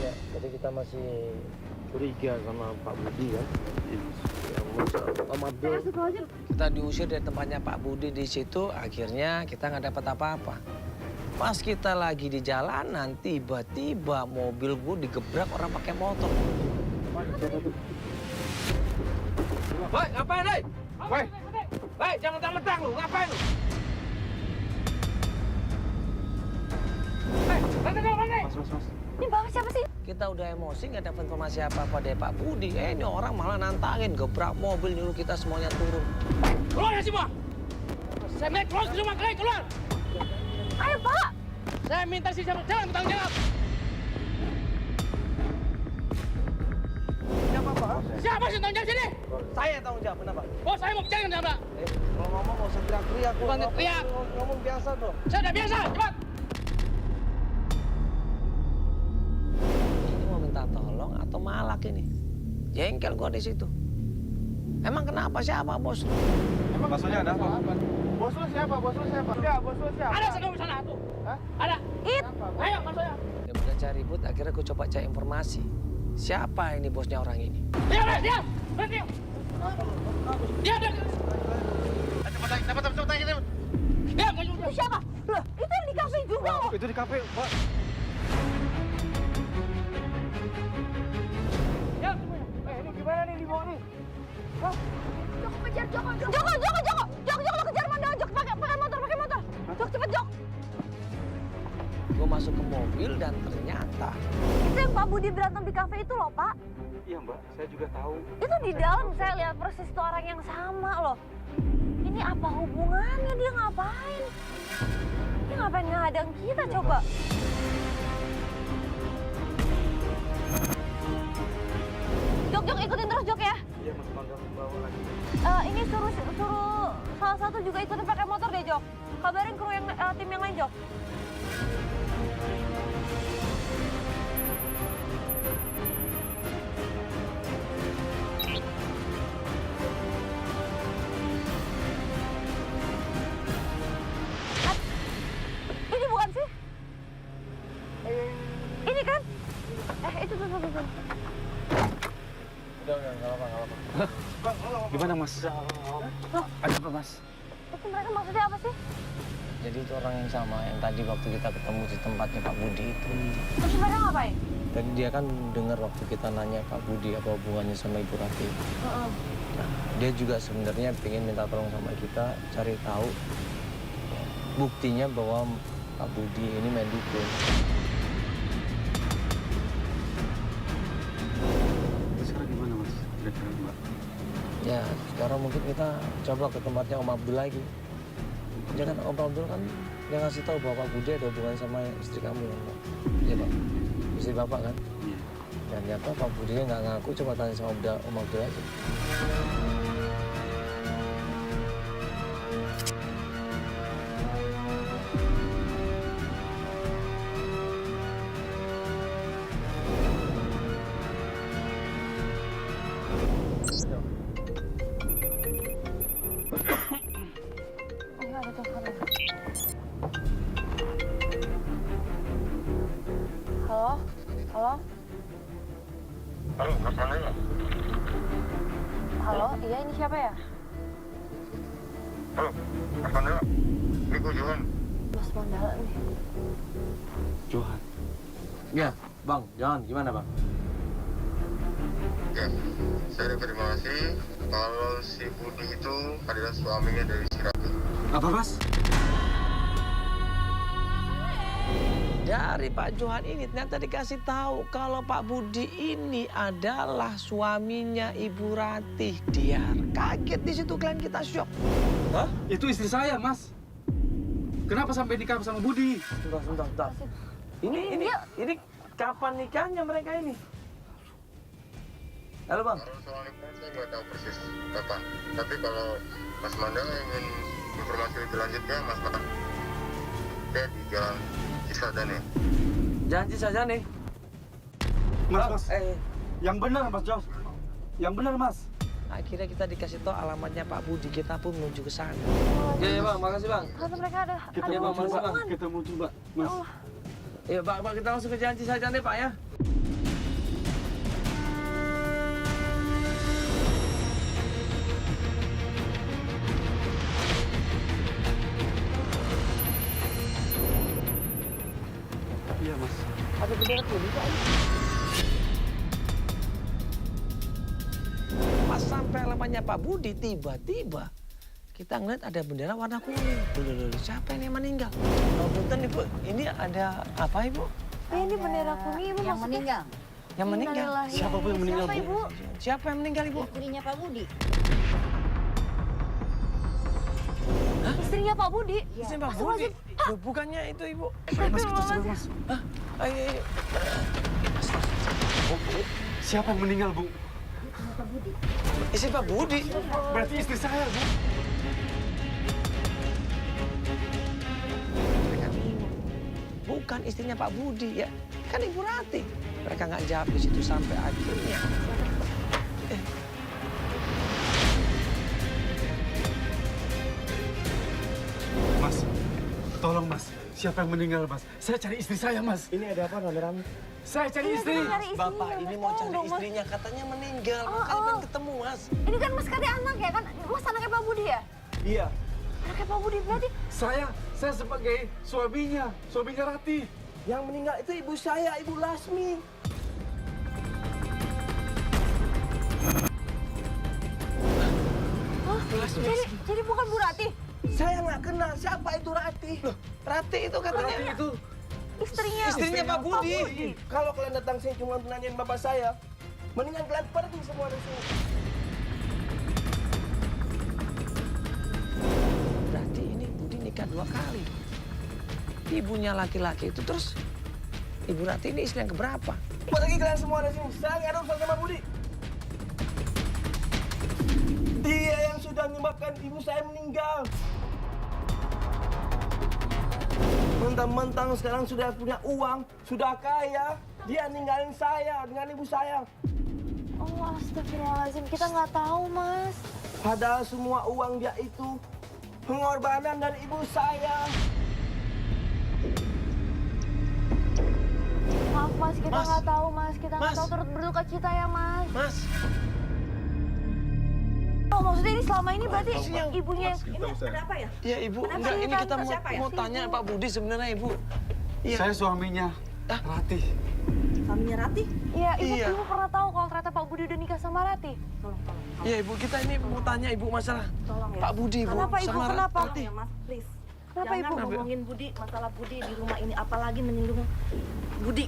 Ya, jadi kita masih curiga sama Pak Budi kan. Om Abdul. Kita diusir dari tempatnya Pak Budi di situ, akhirnya kita nggak dapat apa-apa. Pas kita lagi di jalanan, tiba-tiba mobil gue digebrak orang pakai motor. Woi, ngapain, Dai? Woi, jangan mentang-mentang lu, ngapain lu? Mas. Ini bapak siapa sih? Kita udah emosi, nggak dapat informasi apa-apa dari Pak Budi. Ini orang malah nantangin, gebrak mobil, nyuruh kita semuanya turun. Keluar ya semua! Saya minta keluar di rumah kalian, keluar! Ayo, Pak. Saya minta si siapa, jangan bertanggung jawab! Siapa, Pak? Siapa sih tanggung jawab sini? Saya tanggung jawab, kenapa? Oh, saya mau bicara dengan Anda. Kalau ngomong nggak usah teriak-teriak. Bukan teriak. Ngomong biasa dong. Saya udah biasa, cepat! Ini mau minta tolong atau malak ini? Jengkel gua di situ. Emang kenapa, siapa bos? Maksudnya ada apa? Bos lu siapa? Enggak, bos lu siapa? Ada sedang di sana tuh. Hah? Ada. It. Ayo, masuknya. Dia udah cari ribut, akhirnya gue coba cari informasi. Siapa ini bosnya orang ini? Diam. Berhenti. Diam. Cepat tanya kita. Diam. Itu siapa? Loh, itu yang di kafe juga loh. Itu di kafe, Pak. Diam semuanya. Ini gimana nih dibawa nih? Joko kejar, Joko. Jok, lo kejar Manda. Jok, pakai motor. Jok, cepet, Jok. Gue masuk ke mobil dan ternyata Itu yang Pak Budi berantem di kafe itu loh, Pak. Iya Mbak, saya juga tahu. Itu di dalam saya lihat persis itu orang yang sama loh. Ini apa hubungannya, dia ngapain? Dia ngapain ngehadang kita coba? Jok, ikutin terus Jok ya. Iya Mas, Bangga bawa lagi. Ini suruh salah satu juga ikutin pakai motor deh Jok. Kabarin kru yang tim yang lain Jok. Ini bukan sih? Ini kan? Itu tuh. udah nggak apa-apa. Gimana Mas? Ada apa Mas? Itu mereka maksudnya apa sih? Jadi itu orang yang sama yang tadi waktu kita ketemu di tempatnya Pak Budi itu. Terus mereka ngapain? Tadi dia kan dengar waktu kita nanya Pak Budi apa hubungannya sama Ibu Rati. Nah, dia juga sebenarnya pengen minta tolong sama kita cari tahu buktinya bahwa Pak Budi ini main dukun. Sekarang gimana Mas? Kira-kira Mbak? Ya, sekarang mungkin kita coba ke tempatnya Om Abdul lagi. Jangan Om Abdul kan dia ngasih tahu bahwa Pak Budi ada hubungan sama istri kamu ya, Pak. Iya, Pak. Istri Bapak kan? Iya. Dan ternyata Pak Budi nggak ngaku, coba tanya sama Om Abdul aja. Halo? Halo, Mas Mandala. Halo, iya ini siapa ya? Halo, Mas Mandala. Ini gue Johan. Mas Mandala nih. Johan. Ya, Bang. Jangan, gimana Bang? Ya, saya konfirmasi kalau si Budi itu adalah suaminya dari si Rati. Apa Mas? Dari Pak Johan ini ternyata dikasih tahu kalau Pak Budi ini adalah suaminya Ibu Ratih. Dia kaget di situ, klien kita syok. Hah? Itu istri saya Mas. Kenapa sampai nikah sama Budi? Sebentar. Ini kapan nikahnya mereka ini? Halo Bang. Kalau soal itu saya nggak tahu persis kapan. Tapi kalau Mas Mandala ingin informasi lebih lanjutnya, Mas Mandala saya di Jalan Cisadane. Janji saja nih. Mas. Yang benar Mas Jos. Yang benar Mas. Akhirnya kita dikasih tahu alamatnya Pak Budi, kita pun menuju ke sana. Iya Bang, makasih Bang. Ternyata mereka ada Kita Bang, mau makasih, coba. Bang. Kita mau coba, Mas. Iya Pak, kita langsung ke Janji saja nih Pak ya. Iya Mas. Ada bendera kuning Pak. Pas sampai alamatnya Pak Budi, tiba-tiba kita ngeliat ada bendera warna kuning. Loh, siapa ini yang meninggal? Oh, punten Ibu, ini ada apa Ibu? ini bendera kuning ibu Yang maksudnya. meninggal. Yang meninggal? Innalillahi. Siapa Bu yang meninggal, Siapa Bu? ibu? Siapa yang meninggal Ibu? Istrinya Pak Budi. Istrinya Pak Budi. Ini Pak Budi. Loh, bukannya itu Ibu. Mas, kita coba Mas. Hah? Ayo. Siapa yang meninggal Bu? Istri Pak Budi. Berarti istri saya Bu. Mereka bingung. Bukan istrinya Pak Budi ya. Kan Ibu Rati. Mereka nggak jawab di situ sampai akhirnya. Mas, tolong Mas. Siapa yang meninggal Mas? Saya cari istri saya Mas. Ini ada apa rame-rame? Saya cari istri. Cari istrinya, Bapak ini mau tolong cari dong, Mas. istrinya, katanya meninggal. Makanya pengen ketemu Mas. Ini kan Mas katanya anak ya kan? Mas anaknya Pak Budi ya? Iya. Anaknya Pak Budi berarti Saya sebagai suaminya Rati. Yang meninggal itu ibu saya, Ibu Lasmi. oh, jadi bukan Bu Rati? Saya nggak kenal siapa itu Rati. Loh, Rati itu katanya Rati itu istrinya Pak Budi. Kalau kalian datang sini cuma untuk nanyain bapak saya, mendingan kalian pergi semua dari sini. Berarti ini Budi nikah 2 kali. Ibunya laki-laki itu terus Ibu Rati ini istri yang keberapa? Pergi kalian semua dari sini. Saya nggak ada urusan sama Budi. Dia yang sudah menyebabkan ibu saya meninggal. Mentang-mentang sekarang sudah punya uang, sudah kaya, dia ninggalin saya dengan ibu saya. Oh astagfirullahaladzim, kita nggak tahu Mas. Padahal semua uang dia itu pengorbanan dari ibu saya. Maaf Mas, kita Mas. nggak tahu Mas. Kita nggak Mas. tahu turut berduka cita ya Mas. Mas, Oh maksudnya ini selama ini berarti Mas. ibunya yang... Ini ada apa ya? ya Ibu, Kenapa enggak ini ini kita tante? Siapa ya? mau tanya Pak Budi sebenarnya Ibu. Iya. saya suaminya Rati. Suaminya Rati? Iya, Iya. ibu pernah tahu kalau ternyata Pak Budi udah nikah sama Rati? Tolong. Iya Ibu, kita ini mau tanya Ibu masalah Tolong ya. Pak Budi Bu. Kenapa, Ibu? Sama Kenapa? Rati. Ya Mas, please. Kenapa, Jangan Ibu? ngomongin Budi, masalah Budi di rumah ini. Apalagi menyinggung Budi.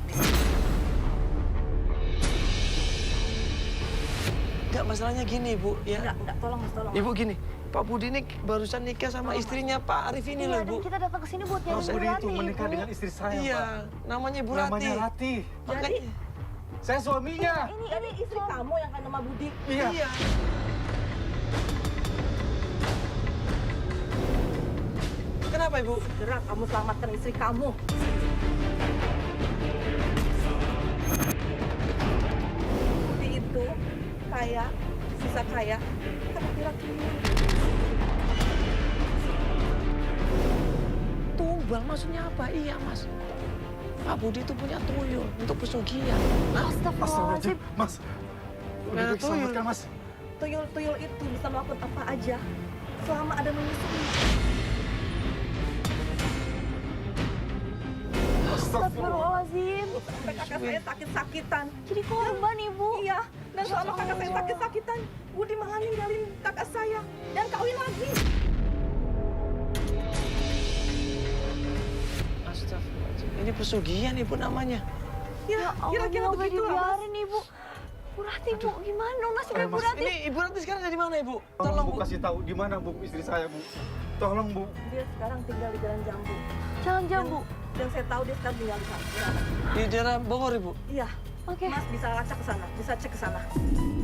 Enggak, masalahnya gini Bu. Ya. Enggak, tolong Mas, tolong. Ibu gini, Pak Budi ini barusan nikah sama istrinya Pak Arif ini Iya, loh Bu. dan kita datang ke sini buat nyari Mas Bu Budi Rati, itu menikah Ibu. dengan istri saya, Iya, Pak. namanya Ibu Rati. Namanya Rati. Makanya, Saya suaminya. Ini istri kamu yang kan nama Budi. Iya. iya. Kenapa Ibu? Gerak kamu selamatkan istri kamu. Budi itu kaya, sisa kaya, karena laki-laki. Tumbal maksudnya apa? Iya Mas. Pak Budi itu punya tuyul untuk pesugihan. Hah? Astagfirullahaladzim. Mas. Udah Nah, baik selamatkan Mas. Tuyul-tuyul itu bisa melakukan apa aja selama ada menyusui. Astagfirullahaladzim. Sampai kakak saya sakit-sakitan. Jadi korban Ibu. Iya, dan selama kakak saya sakit-sakitan, Budi malah ninggalin kakak saya dan kawin lagi. Astagfirullahaladzim. Ini pesugihan Ibu namanya. Ya Allah, kira-kira nggak begitu lah, Mas. dibiarin Ibu. Bu Rati, Bu, gimana dong nasibnya Bu Mas, Rati? Ini Ibu Rati sekarang ada di mana Ibu? Tolong Bu kasih tahu di mana Bu istri saya Bu. Tolong Bu. Dia sekarang tinggal di Jalan Jambu. Jalan Jambu. Dan saya tahu dia sekarang tinggal di sana. Di daerah Bogor Ibu. Iya, Oke. Mas bisa lacak ke sana, bisa cek ke sana.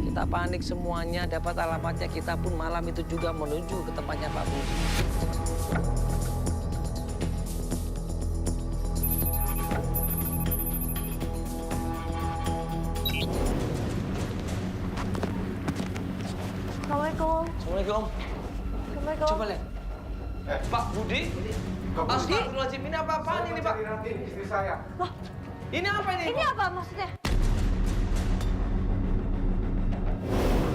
Kita tak panik semuanya, dapat alamatnya, kita pun malam itu juga menuju ke tempatnya Pak Budi. Assalamualaikum. Assalamualaikum. Assalamualaikum. Coba lihat. Pak Budi? Astagfirullahaladzim, ini apa-apaan ini Pak? Ranti, istri saya. Loh, Ini apa ini? ini apa maksudnya?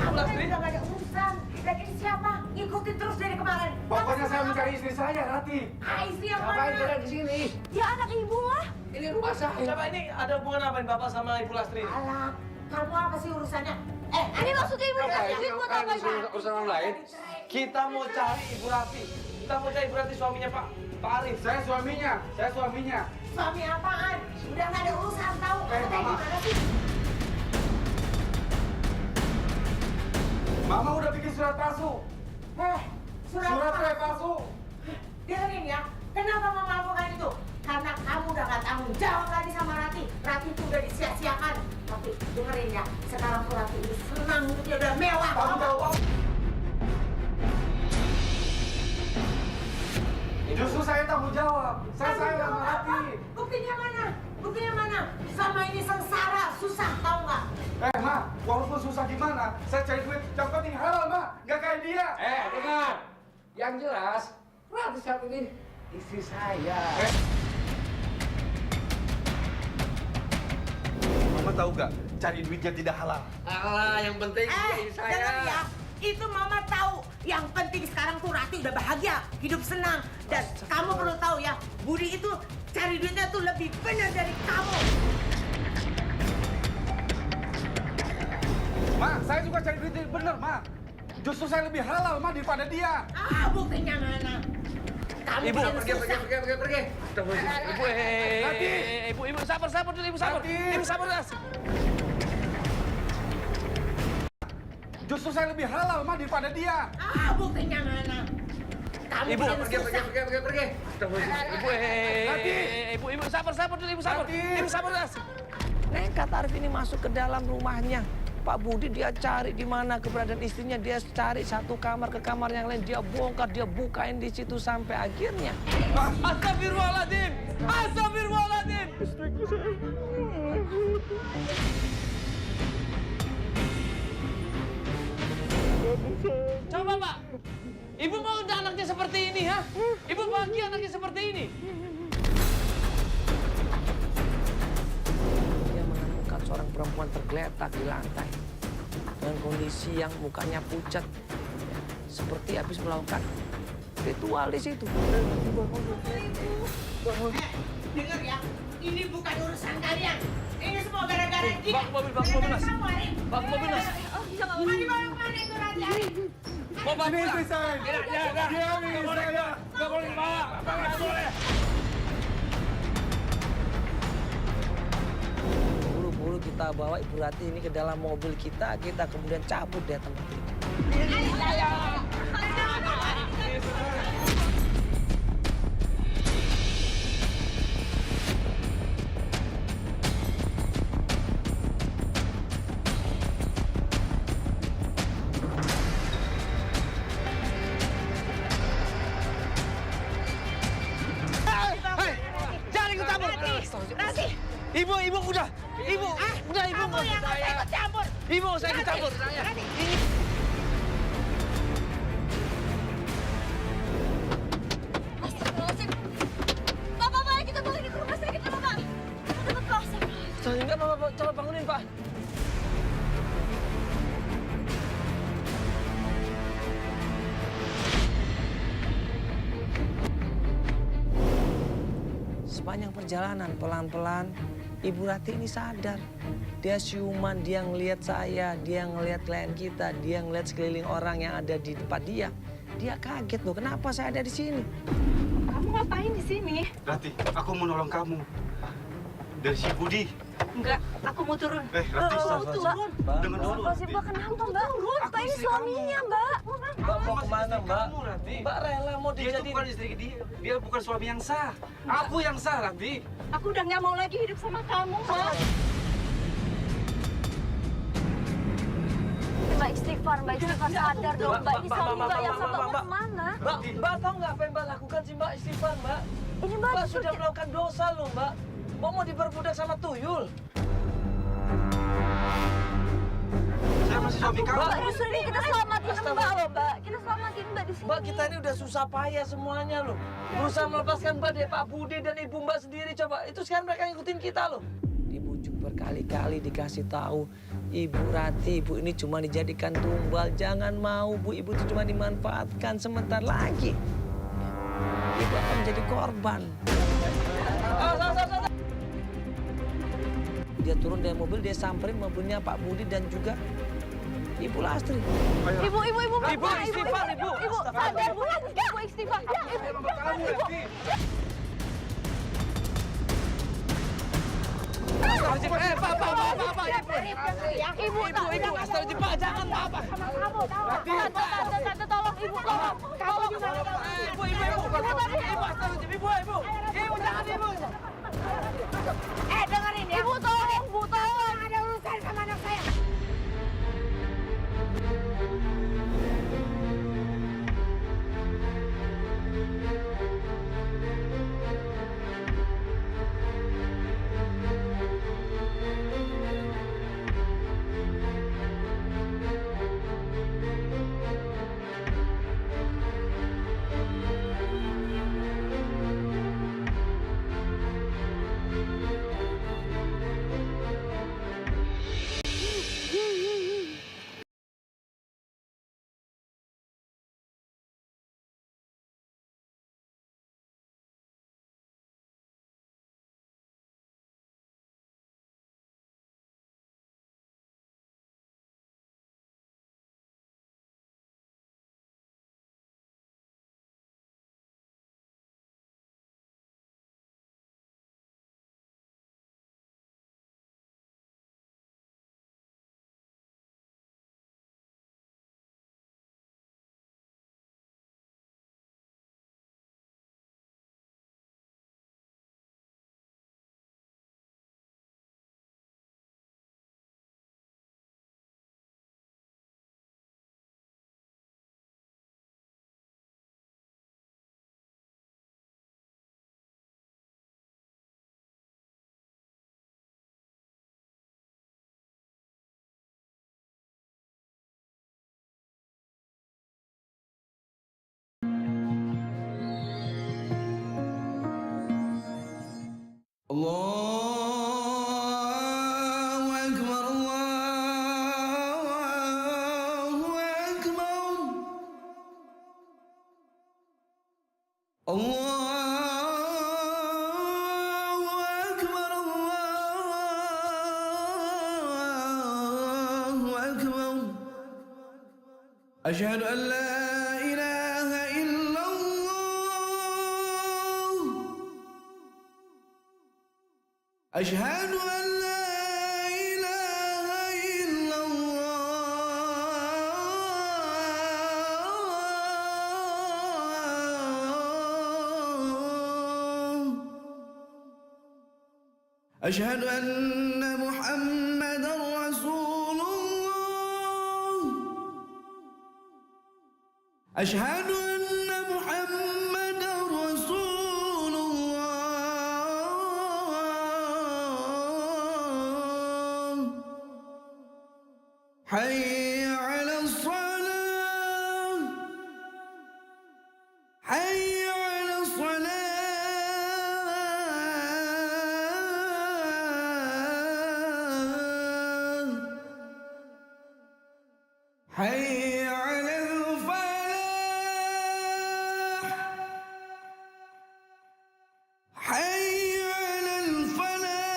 Aku udah gak ada urusan. Lagi siapa? Ikutin terus dari kemarin. Pokoknya saya mencari istri saya, Ranti. Istri yang Ngapain mana? kalian di sini? Ya anak ibu lah. Ini rumah saya. Coba ini ada hubungan apa ini Bapak sama Ibu Lastri? Alah, kamu apa sih urusannya? Ini maksudnya ibu kasih duit buat apa ini? Urusan orang lain. Kita mau cari Ibu Rati. Kita mau cari Ibu Rati, suaminya Pak Arif. Saya suaminya. Suami apaan? Udah gak ada urusan tahu. Kamu kayak Mama. gimana sih? Mama udah bikin surat palsu. Surat Surat palsu. Dengerin ya, kenapa mama lakukan itu? Karena kamu udah gak tanggung jawab lagi sama Rati. Rati itu udah disia-siakan. Tapi dengerin ya, sekarang tuh Rati ini senang, hidupnya udah mewah. Tanggung jawab. Justru saya tanggung jawab. Saya sayang sama Rati. Buktinya mana? Buktinya mana? Sama ini sengsara, susah tau nggak? Ma, walaupun susah gimana, saya cari duit yang penting halal, Ma. Nggak kayak dia. Dengar. Yang jelas, Ranti saat ini istri saya. Mama tahu nggak? Cari duitnya tidak halal. Alah, yang penting istri saya. Denger ya, itu mama tahu. Yang penting sekarang tuh Rati udah bahagia, hidup senang. Dan kamu perlu tahu ya, Budi itu cari duitnya tuh lebih benar dari kamu. Ma, saya juga cari duit bener, Ma. Justru saya lebih halal, Ma, daripada dia. Buktinya mana? Kamu Ibu, bikin Pergi. susah. Ibu, sabar dulu, Ibu sabar. Rati. Ibu sabar. Justru saya lebih halal, Ma, daripada dia. Buktinya mana? Kamu Ibu, bikin susah. Pergi. Ibu, sabar dulu, Ibu sabar. Rati. Ibu sabar. Nekat Arif ini masuk ke dalam rumahnya. Pak Budi dia cari di mana keberadaan istrinya, dia cari satu kamar ke kamar yang lain, dia bongkar, dia bukain di situ sampai akhirnya. Astagfirullahaladzim! Astagfirullahaladzim! Coba Pak, Ibu mau udah anaknya seperti ini, ha? Ibu bahagia anaknya seperti ini. Dia menemukan seorang perempuan tergeletak di lantai dengan kondisi yang mukanya pucat, seperti habis melakukan ritual di situ. Dengar ya, ini bukan urusan kalian. Ini semua gara-gara dia. Bak mobil, Mas. Bak mobil, Mas. Mau dibawa kemana itu Rati? Mau bawa pulang. Istri saya. Dia istri saya. Nggak boleh dibawa. Nggak boleh. Buru-buru kita bawa Ibu Rati ini ke dalam mobil kita kemudian cabut dari tempat itu. Jangan ikut campur. Rati, Ibu, udah. Ibu, kamu yang nggak usah ikut campur. Ibu, saya ikut campur. Rati. Astagfirullahaladzim. Bapak, kita bawa ini ke rumah sakit dulu, Pak. Kita dapat Pak. Enggak, Bapak, coba bangunin, Pak. Sepanjang perjalanan, pelan-pelan, Ibu Rati ini sadar. Dia siuman, dia ngelihat saya, dia ngelihat klien kita, dia ngelihat sekeliling orang yang ada di depan dia. Dia kaget loh, kenapa saya ada di sini? Kamu ngapain di sini? Rati, aku mau nolong kamu. Dari si Budi. Enggak, aku mau turun. Rati, Turun. dengar dulu. Apa sih, Mbak? Kenapa, Mbak? Mbak, ini suaminya, Mbak. Mbak mau kemana, Mbak? Rati. Mbak rela mau Dia itu dijadiin. bukan istri dia bukan suami yang sah. Aku yang sah, Rati. Aku udah nggak mau lagi hidup sama kamu, Mas. istighfar, Mbak istighfar, sadar dong, Mbak. Ini suami Mbak yang sama mau kemana? Mbak tahu nggak apa yang Mbak lakukan sih Mbak? Istighfar Mbak. Ini Mbak Sudah melakukan dosa loh Mbak. Mbak mau diperbudak sama tuyul. Saya masih suami kamu. Mbak, justru ini kita selamatin Mbak loh, Mbak. Kita selamatin Mbak di sini. Mbak, kita ini udah susah payah semuanya loh. Berusaha melepaskan Mbak dari Pak Budi dan Ibu Mbak sendiri coba. Itu sekarang mereka ngikutin kita loh. Dibujuk berkali-kali dikasih tahu, Ibu Rati, Ibu ini cuma dijadikan tumbal. Jangan mau Bu, Ibu itu cuma dimanfaatkan sebentar lagi. Ibu akan menjadi korban. Dia turun dari mobil, dia samperin mobilnya Pak Budi dan juga Ibu Lastri. Ibu, Ibu istighfar, Ibu. Ibu, sadar Bu, Ibu istighfar. Ibu. Ibu, astagfirullah, Pak, jangan, Pak. Tante, tolong Ibu, tolong. Tolong. Ibu, jangan, Ibu. Dengerin ya. Ibu, tolong, Bu, tolong. Ada urusan sama anak saya. Allahu Akbar, Allahu Akbar. Allahu Akbar, Allahu Akbar. Asyhadu an la ilaha illallah. أشهد أن لا إله إلا الله. أشهد أن محمدا رسول الله. أشهد أن محمدا رسول الله. حي على الصلاة. حي على الصلاة. حي على الفلاح. حي على الفلاح.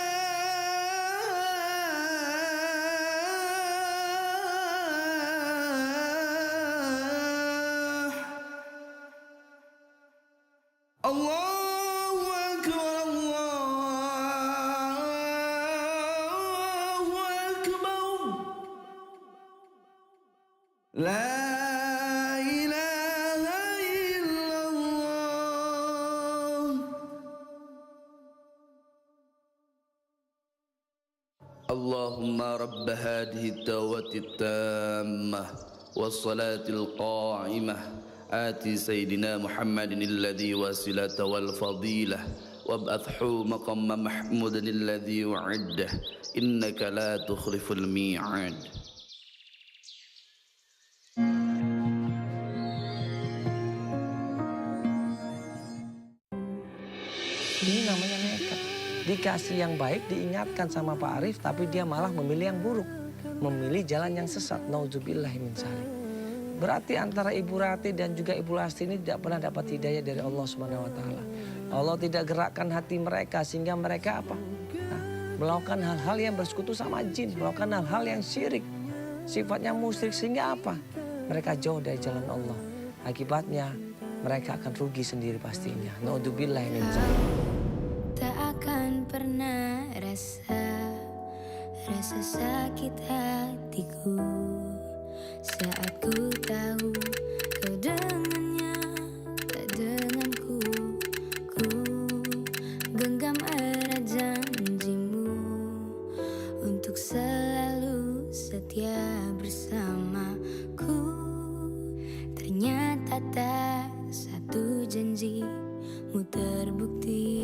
الله أكبر، الله أكبر. لا إله إلا الله. اللهم رب هذه الدعوة التامة والصلاة القائمة آت سيدنا محمد الذي وسيلة والفضيلة وابعثه مقام محمود الذي وعده إنك لا تخلف الميعاد. Ini namanya nekat. Dikasih yang baik, diingatkan sama Pak Arif, tapi dia malah memilih yang buruk. Memilih jalan yang sesat. Nauzubillahi min dzalik. Berarti antara Ibu Rati dan juga Ibu Lasti ini tidak pernah dapat hidayah dari Allah Subhanahu wa taala. Allah tidak gerakkan hati mereka sehingga mereka apa? Melakukan hal-hal yang bersekutu sama jin, melakukan hal-hal yang syirik. Sifatnya musyrik sehingga apa? Mereka jauh dari jalan Allah. Akibatnya mereka akan rugi sendiri pastinya. Nauzubillahi min dzalik. Tak akan pernah rasa sakit hatiku saat ku tahu kau dengannya tak denganku. Ku genggam erat janjimu untuk selalu setia bersamaku. Ternyata tak satu janjimu terbukti.